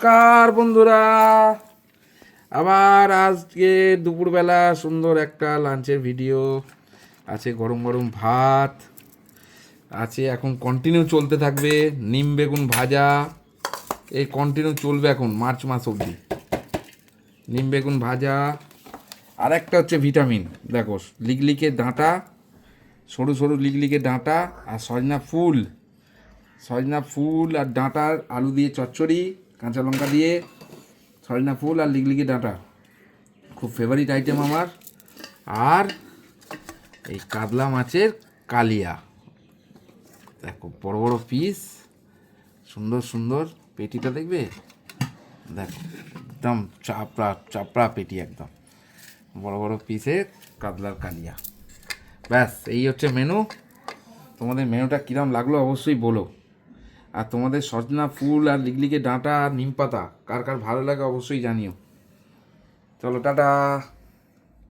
নমস্কার বন্ধুরা, আবার আজকে দুপুরবেলা সুন্দর একটা লাঞ্চের ভিডিও আছে। গরম গরম ভাত আছে, এখন কন্টিনিউ চলতে থাকবে। নিম বেগুন ভাজা, এই কন্টিনিউ চলবে এখন মার্চ মাস অবধি। নিম বেগুন ভাজা, আর একটা হচ্ছে ভিটামিন, দেখো লিগলিকে ডাঁটা, সরু সরু লিগলিকে ডাঁটা, আর সজনা ফুল আর ডাঁটার আলু দিয়ে চচ্চড়ি, কাঁচা লঙ্কা দিয়ে সজনা ফুল আর লিগলিগি ডাঁটা, খুব ফেভারিট আইটেম আমার। আর এই কাতলা মাছের কালিয়া, দেখো বড় বড় পিস, সুন্দর সুন্দর পেটিটা দেখবে, দেখো একদম চাপড়া চাপড়া পেটি, একদম বড় বড় পিসের কাতলার কালিয়া। ব্যাস এই হচ্ছে মেনু। তোমাদের মেনুটা কীরকম লাগলো অবশ্যই বলো। আর তোমাদের সজনা ফুল আর লিগলিকে ডাঁটা আর নিম পাতা কার কার ভালো লাগে অবশ্যই জানিও। চলো টাটা।